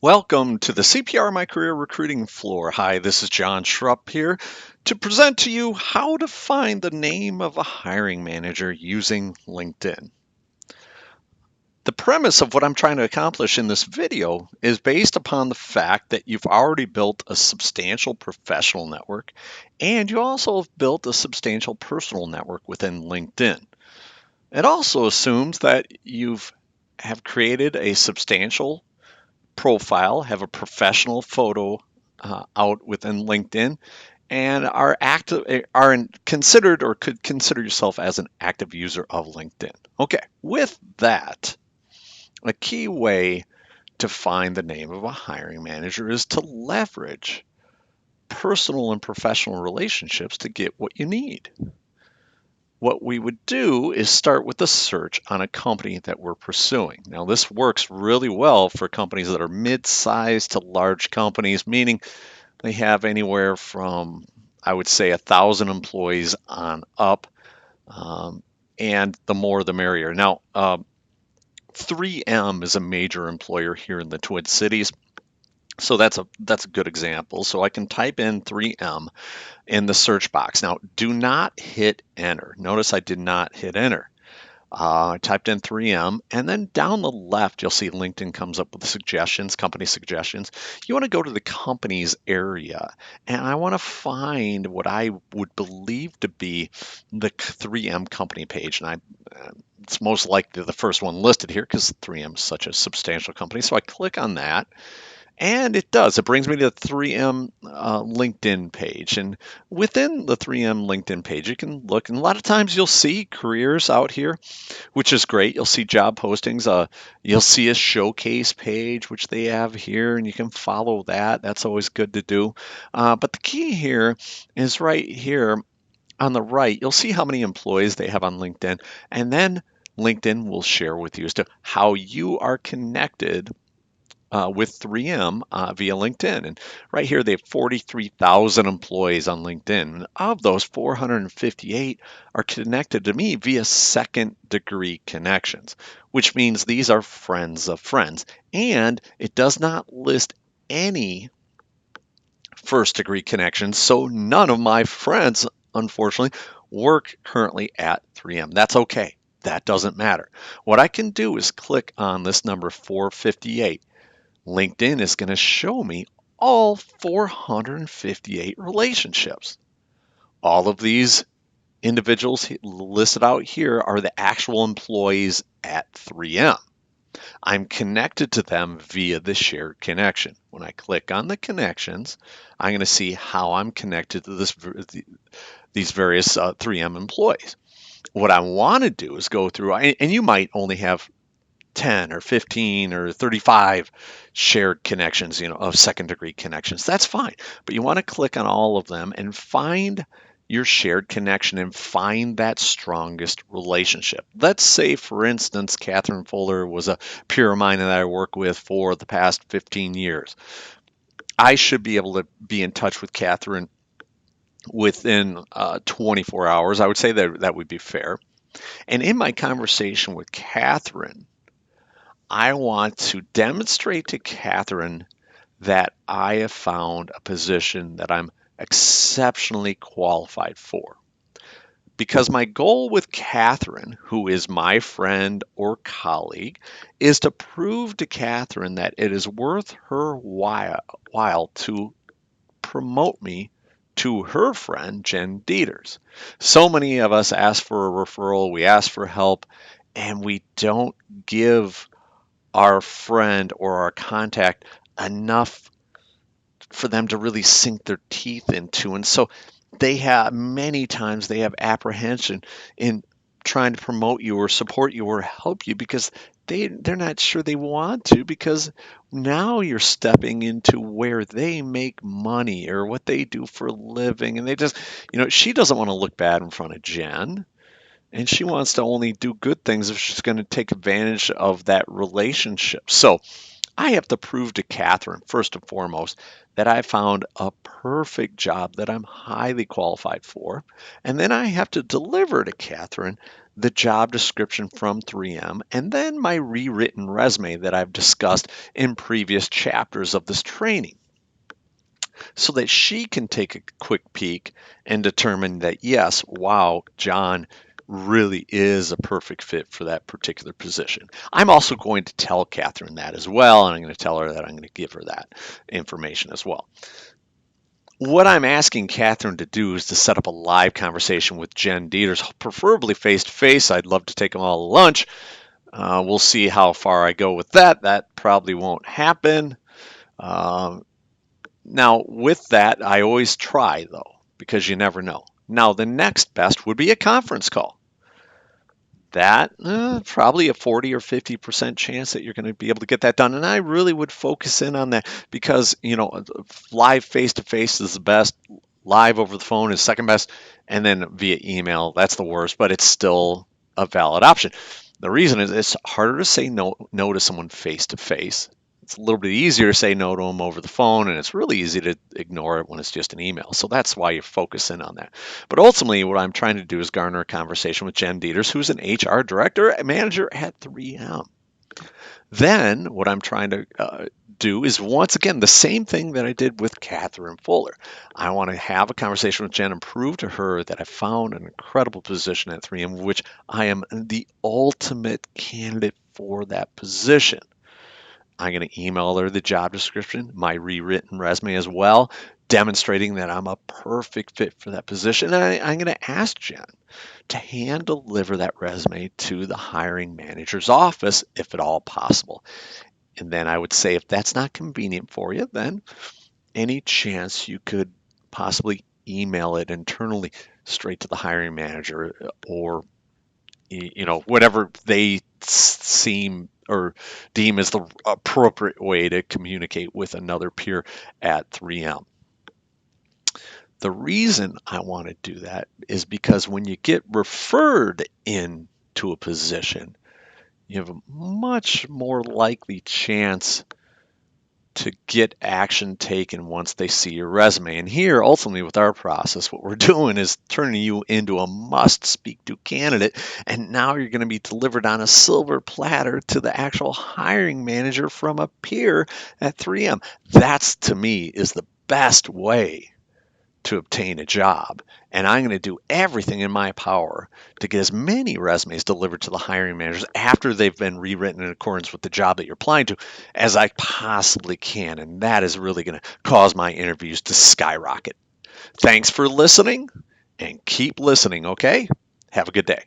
Welcome to the CPR My Career Recruiting Floor. Hi, this is John Schrupp here to present to you how to find the name of a hiring manager using LinkedIn. The premise of what I'm trying to accomplish in this video is based upon the fact that you've already built a substantial professional network and you also have built a substantial personal network within LinkedIn. It also assumes that you've have created a substantial profile, have a professional photo out within LinkedIn, and are active, considered or could consider yourself as an active user of LinkedIn. Okay, with that, a key way to find the name of a hiring manager is to leverage personal and professional relationships to get what you need. What we would do is start with a search on a company that we're pursuing. Now, this works really well for companies that are mid-sized to large companies, meaning they have anywhere from, I would say, 1,000 employees on up, um, and the more the merrier. Now, 3M is a major employer here in the Twin Cities, so that's a good example. So I can type in 3M in the search box. Now, do not hit enter. Notice I did not hit enter. I typed in 3M, and then down the left, you'll see LinkedIn comes up with suggestions, company suggestions. You want to go to the companies area, and I want to find what I would believe to be the 3M company page. And it's most likely the first one listed here because 3M is such a substantial company. So I click on that, and it does. It brings me to the 3M LinkedIn page. And within the 3M LinkedIn page, you can look, and a lot of times you'll see careers out here, which is great. You'll see job postings. You'll see a showcase page, which they have here, and you can follow that. That's always good to do. But the key here is right here on the right. You'll see how many employees they have on LinkedIn, and then LinkedIn will share with you as to how you are connected with 3M via LinkedIn. And right here, they have 43,000 employees on LinkedIn. And of those, 458 are connected to me via second degree connections, which means these are friends of friends. And it does not list any first degree connections. So none of my friends, unfortunately, work currently at 3M. That's okay. That doesn't matter. What I can do is click on this number 458. LinkedIn is going to show me all 458 relationships. All of these individuals listed out here are the actual employees at 3M. I'm connected to them via the shared connection. When I click on the connections, I'm going to see how I'm connected to these various 3M employees. What I want to do is go through, and you might only have 10 or 15 or 35 shared connections, of second degree connections. That's fine. But you want to click on all of them and find your shared connection and find that strongest relationship. Let's say, for instance, Catherine Fuller was a peer of mine that I work with for the past 15 years. I should be able to be in touch with Catherine within 24 hours. I would say that would be fair. And in my conversation with Catherine, I want to demonstrate to Catherine that I have found a position that I'm exceptionally qualified for. Because my goal with Catherine, who is my friend or colleague, is to prove to Catherine that it is worth her while to promote me to her friend, Jen Dieters. So many of us ask for a referral, we ask for help, and we don't give our friend or our contact enough for them to really sink their teeth into. And so many times they have apprehension in trying to promote you or support you or help you because they're not sure they want to, because now you're stepping into where they make money or what they do for a living, and they just, she doesn't want to look bad in front of Jen. And she wants to only do good things if she's going to take advantage of that relationship. So I have to prove to Catherine, first and foremost, that I found a perfect job that I'm highly qualified for. And then I have to deliver to Catherine the job description from 3M, and then my rewritten resume that I've discussed in previous chapters of this training, so that she can take a quick peek and determine that, yes, wow, John really is a perfect fit for that particular position. I'm also going to tell Catherine that as well, and I'm going to tell her that I'm going to give her that information as well. What I'm asking Catherine to do is to set up a live conversation with Jen Dieters, preferably face to face. I'd love to take them all to lunch. We'll see how far I go with that. That probably won't happen. Um, Now, with that, I always try though, because you never know. Now, the next best would be a conference call. That probably a 40 or 50% chance that you're going to be able to get that done. And I really would focus in on that because, live face to face is the best. Live over the phone is second best. And then via email, that's the worst, but it's still a valid option. The reason is it's harder to say no to someone face to face. It's a little bit easier to say no to them over the phone, and it's really easy to ignore it when it's just an email. So that's why you focus in on that. But ultimately, what I'm trying to do is garner a conversation with Jen Dieters, who's an HR director, manager at 3M. Then what I'm trying to do is once again the same thing that I did with Catherine Fuller. I want to have a conversation with Jen and prove to her that I found an incredible position at 3M, which I am the ultimate candidate for that position. I'm going to email her the job description, my rewritten resume as well, demonstrating that I'm a perfect fit for that position. And I'm going to ask Jen to hand deliver that resume to the hiring manager's office if at all possible. And then I would say, if that's not convenient for you, then any chance you could possibly email it internally straight to the hiring manager, or whatever they seem or deem as the appropriate way to communicate with another peer at 3M. The reason I want to do that is because when you get referred into a position, you have a much more likely chance to get action taken once they see your resume. And here, ultimately, with our process, what we're doing is turning you into a must speak to candidate. And now you're going to be delivered on a silver platter to the actual hiring manager from a peer at 3M. That's, to me, is the best way to obtain a job. And I'm going to do everything in my power to get as many resumes delivered to the hiring managers after they've been rewritten in accordance with the job that you're applying to as I possibly can. And that is really going to cause my interviews to skyrocket. Thanks for listening, and keep listening, okay? Have a good day.